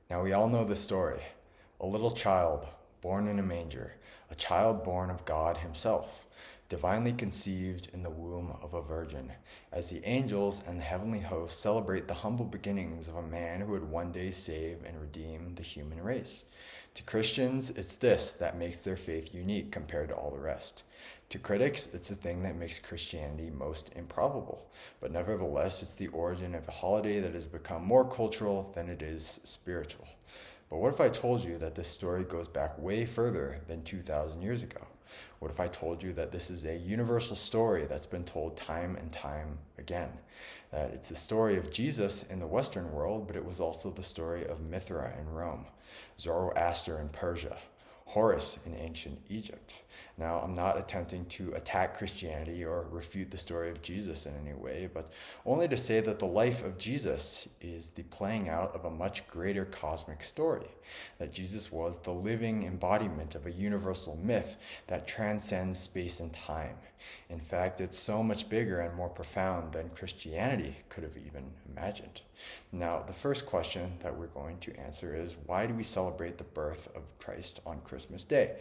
Now we all know the story. A little child born in a manger, a child born of God himself, divinely conceived in the womb of a virgin, as the angels and the heavenly hosts celebrate the humble beginnings of a man who would one day save and redeem the human race. To Christians, it's this that makes their faith unique compared to all the rest. To critics, it's the thing that makes Christianity most improbable. But nevertheless, it's the origin of a holiday that has become more cultural than it is spiritual. But what if I told you that this story goes back way further than 2,000 years ago? What if I told you that this is a universal story that's been told time and time again? That it's the story of Jesus in the Western world, but it was also the story of Mithra in Rome, Zoroaster in Persia, Horus in ancient Egypt. Now, I'm not attempting to attack Christianity or refute the story of Jesus in any way, but only to say that the life of Jesus is the playing out of a much greater cosmic story, that Jesus was the living embodiment of a universal myth that transcends space and time. In fact, it's so much bigger and more profound than Christianity could have even imagined. Now, the first question that we're going to answer is, why do we celebrate the birth of Christ on Christmas Day?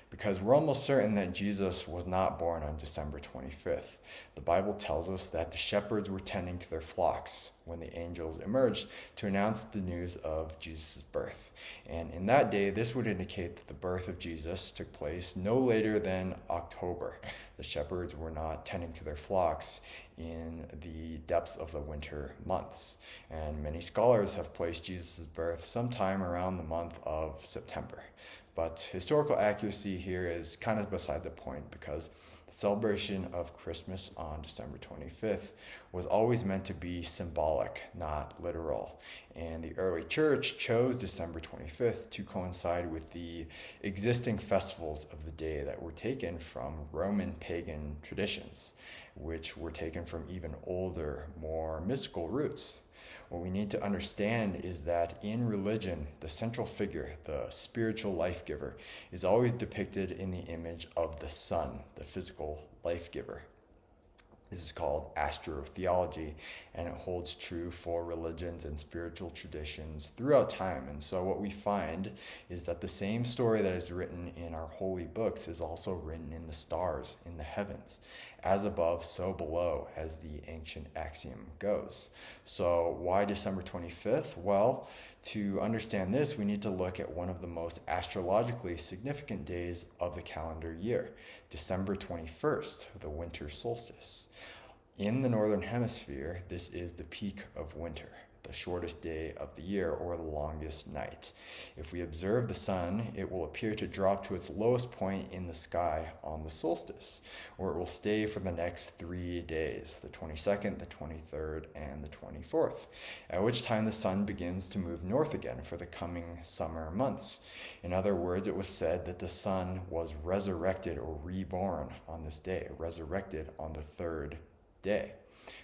Because we're almost certain that Jesus was not born on December 25th. The Bible tells us that the shepherds were tending to their flocks when the angels emerged to announce the news of Jesus' birth. And in that day, this would indicate that the birth of Jesus took place no later than October. The shepherds were not tending to their flocks in the depths of the winter months. And many scholars have placed Jesus' birth sometime around the month of September. But historical accuracy here is kind of beside the point, because the celebration of Christmas on December 25th was always meant to be symbolic, not literal. And the early church chose December 25th to coincide with the existing festivals of the day that were taken from Roman pagan traditions, which were taken from even older, more mystical roots. What we need to understand is that in religion, the central figure, the spiritual life giver, is always depicted in the image of the sun, the physical life giver. This is called astrotheology, and it holds true for religions and spiritual traditions throughout time. And so what we find is that the same story that is written in our holy books is also written in the stars, in the heavens. As above, so below, as the ancient axiom goes. So why December 25th? Well, to understand this, we need to look at one of the most astrologically significant days of the calendar year, December 21st, the winter solstice. In the northern hemisphere, this is the peak of winter, the shortest day of the year, or the longest night. If we observe the sun, it will appear to drop to its lowest point in the sky on the solstice, where it will stay for the next 3 days, the 22nd, the 23rd, and the 24th, at which time the sun begins to move north again for the coming summer months. In other words, it was said that the sun was resurrected or reborn on this day, resurrected on the third day.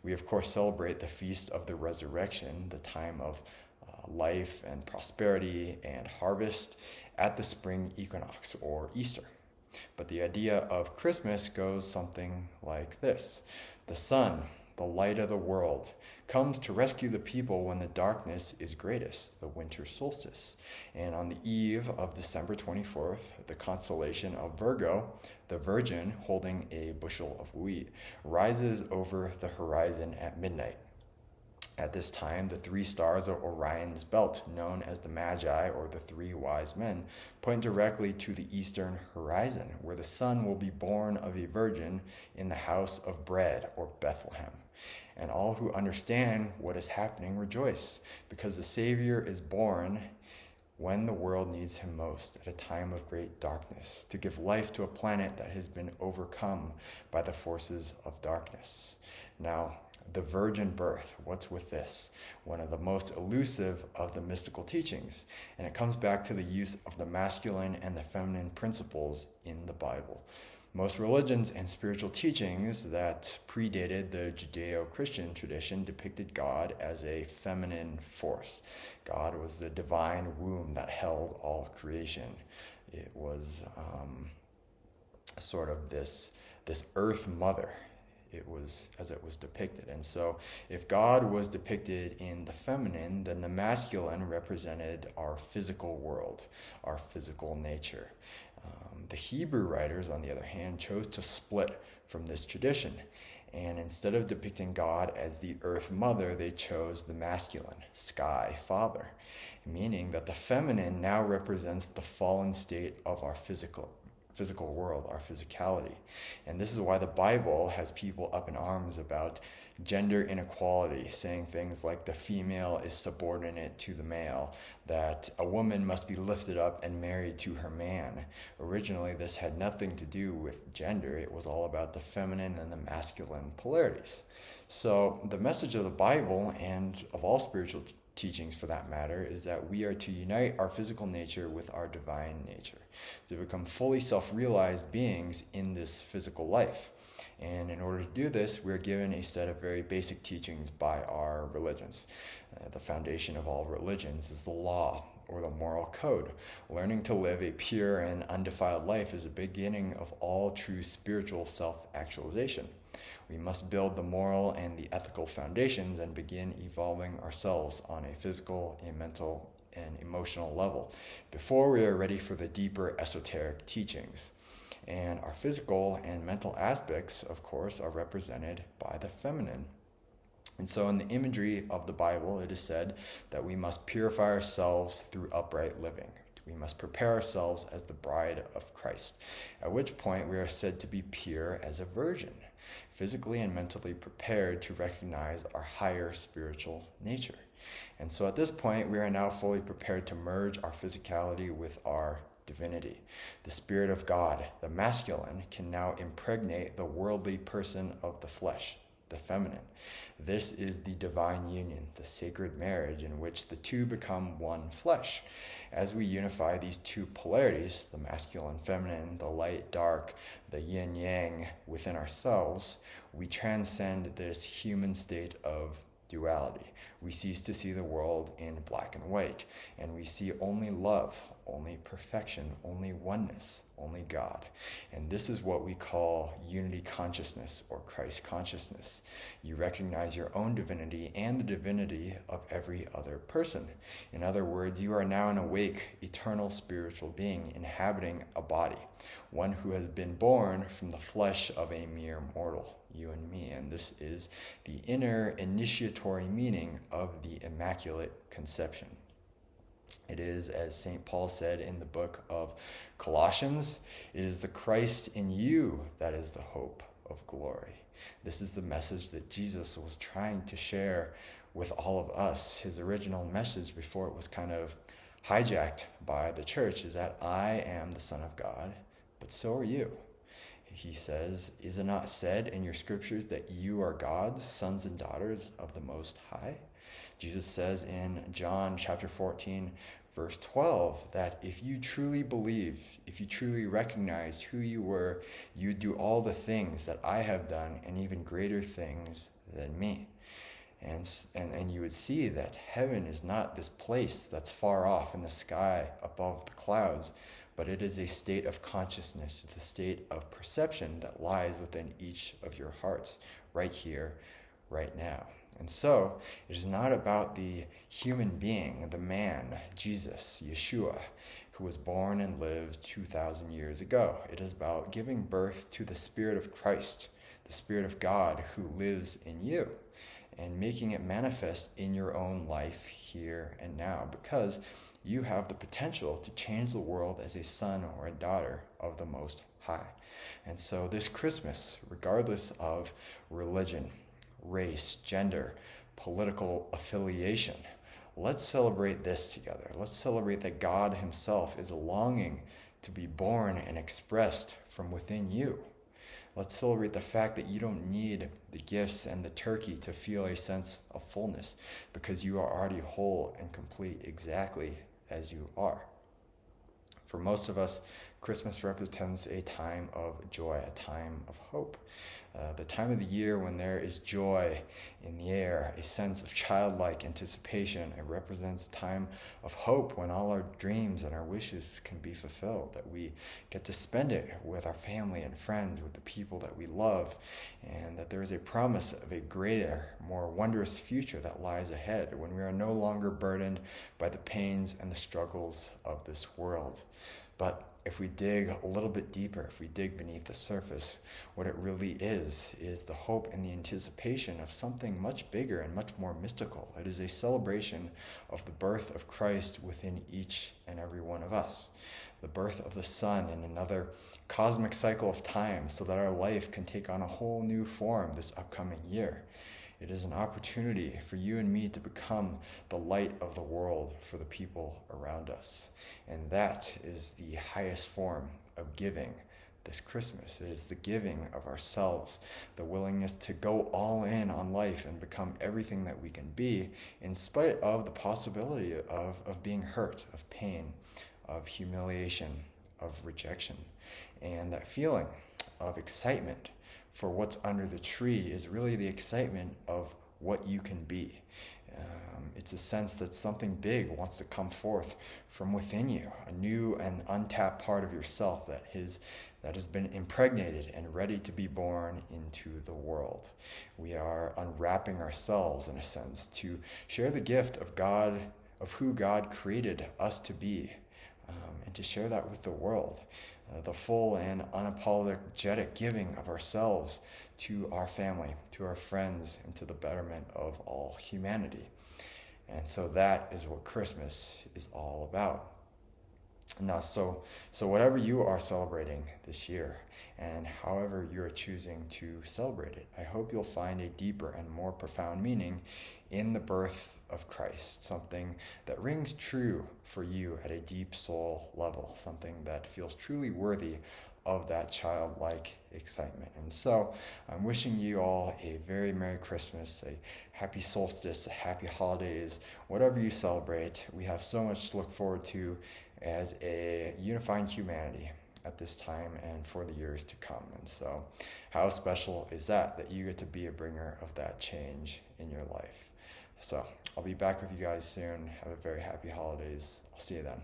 We, of course, celebrate the Feast of the Resurrection, the time of life and prosperity and harvest, at the spring equinox, or Easter. But the idea of Christmas goes something like this. The sun, the light of the world, comes to rescue the people when the darkness is greatest, the winter solstice. And on the eve of December 24th, the constellation of Virgo, the Virgin holding a bushel of wheat, rises over the horizon at midnight. At this time, the 3 stars of Orion's belt, known as the Magi, or the 3 wise men, point directly to the eastern horizon, where the son will be born of a virgin in the house of bread, or Bethlehem. And all who understand what is happening rejoice, because the Savior is born when the world needs him most, at a time of great darkness, to give life to a planet that has been overcome by the forces of darkness. Now, the virgin birth, what's with this? One of the most elusive of the mystical teachings, and it comes back to the use of the masculine and the feminine principles in the Bible. Most religions and spiritual teachings that predated the Judeo-Christian tradition depicted God as a feminine force. God was the divine womb that held all creation. It was sort of this earth mother. it was depicted. And so if God was depicted in the feminine, then the masculine represented our physical world, our physical nature. The Hebrew writers, on the other hand, chose to split from this tradition. And instead of depicting God as the earth mother, they chose the masculine, sky father, meaning that the feminine now represents the fallen state of our physical world, our physicality. And this is why the Bible has people up in arms about gender inequality, saying things like the female is subordinate to the male, that a woman must be lifted up and married to her man. Originally, this had nothing to do with gender. It was all about the feminine and the masculine polarities. So the message of the Bible, and of all spiritual teachings for that matter, is that we are to unite our physical nature with our divine nature, to become fully self-realized beings in this physical life. And in order to do this, we're given a set of very basic teachings by our religions. The foundation of all religions is the law, or the moral code. Learning to live a pure and undefiled life is the beginning of all true spiritual self-actualization. We must build the moral and the ethical foundations and begin evolving ourselves on a physical, a mental, and emotional level before we are ready for the deeper esoteric teachings. And our physical and mental aspects, of course, are represented by the feminine. And so in the imagery of the Bible, it is said that we must purify ourselves through upright living. We must prepare ourselves as the bride of Christ, at which point we are said to be pure as a virgin, physically and mentally prepared to recognize our higher spiritual nature. And so at this point, we are now fully prepared to merge our physicality with our divinity. The Spirit of God, the masculine, can now impregnate the worldly person of the flesh, the feminine. This is the divine union, the sacred marriage in which the two become one flesh. As we unify these two polarities, the masculine, feminine, the light, dark, the yin, yang, within ourselves, we transcend this human state of duality. We cease to see the world in black and white, and we see only love, only perfection, only oneness, only God. And this is what we call unity consciousness or Christ consciousness. You recognize your own divinity and the divinity of every other person. In other words, you are now an awake, eternal spiritual being inhabiting a body, one who has been born from the flesh of a mere mortal, you and me. And this is the inner initiatory meaning of the Immaculate Conception. It is, as St. Paul said in the book of Colossians, it is the Christ in you that is the hope of glory. This is the message that Jesus was trying to share with all of us. His original message before it was kind of hijacked by the church is that I am the Son of God, but so are you. He says, is it not said in your scriptures that you are God's sons and daughters of the Most High? Jesus says in John chapter 14, verse 12, that if you truly believe, if you truly recognized who you were, you would do all the things that I have done and even greater things than me. And you would see that heaven is not this place that's far off in the sky above the clouds, but it is a state of consciousness. It's a state of perception that lies within each of your hearts, right here, right now. And so, it is not about the human being, the man, Jesus, Yeshua, who was born and lived 2,000 years ago. It is about giving birth to the Spirit of Christ, the Spirit of God who lives in you, and making it manifest in your own life here and now, because you have the potential to change the world as a son or a daughter of the Most High. And so this Christmas, regardless of religion, race, gender, political affiliation, let's celebrate this together. Let's celebrate that God himself is longing to be born and expressed from within you. Let's celebrate the fact that you don't need the gifts and the turkey to feel a sense of fullness, because you are already whole and complete exactly as you are. For most of us, Christmas represents a time of joy, a time of hope. The time of the year when there is joy in the air, a sense of childlike anticipation. It represents a time of hope when all our dreams and our wishes can be fulfilled, that we get to spend it with our family and friends, with the people that we love, and that there is a promise of a greater, more wondrous future that lies ahead when we are no longer burdened by the pains and the struggles of this world. But if we dig a little bit deeper, if we dig beneath the surface, what it really is the hope and the anticipation of something much bigger and much more mystical. It is a celebration of the birth of Christ within each and every one of us, the birth of the Son in another cosmic cycle of time, so that our life can take on a whole new form this upcoming year. It is an opportunity for you and me to become the light of the world for the people around us. And that is the highest form of giving this Christmas. It is the giving of ourselves, the willingness to go all in on life and become everything that we can be, in spite of the possibility of being hurt, of pain, of humiliation, of rejection. And that feeling of excitement for what's under the tree is really the excitement of what you can be. It's a sense that something big wants to come forth from within you, a new and untapped part of yourself that has been impregnated and ready to be born into the world. We are unwrapping ourselves, in a sense, to share the gift of God, of who God created us to be, and to share that with the world. The full and unapologetic giving of ourselves to our family, to our friends, and to the betterment of all humanity. And so that is what Christmas is all about. Now, so whatever you are celebrating this year, and however you're choosing to celebrate it, I hope you'll find a deeper and more profound meaning in the birth of Christ, something that rings true for you at a deep soul level, something that feels truly worthy of that childlike excitement. And so I'm wishing you all a very Merry Christmas, a happy solstice, a happy holidays, whatever you celebrate. We have so much to look forward to as a unifying humanity at this time and for the years to come. And so how special is that you get to be a bringer of that change in your life. So I'll be back with you guys soon. Have a very happy holidays. I'll see you then.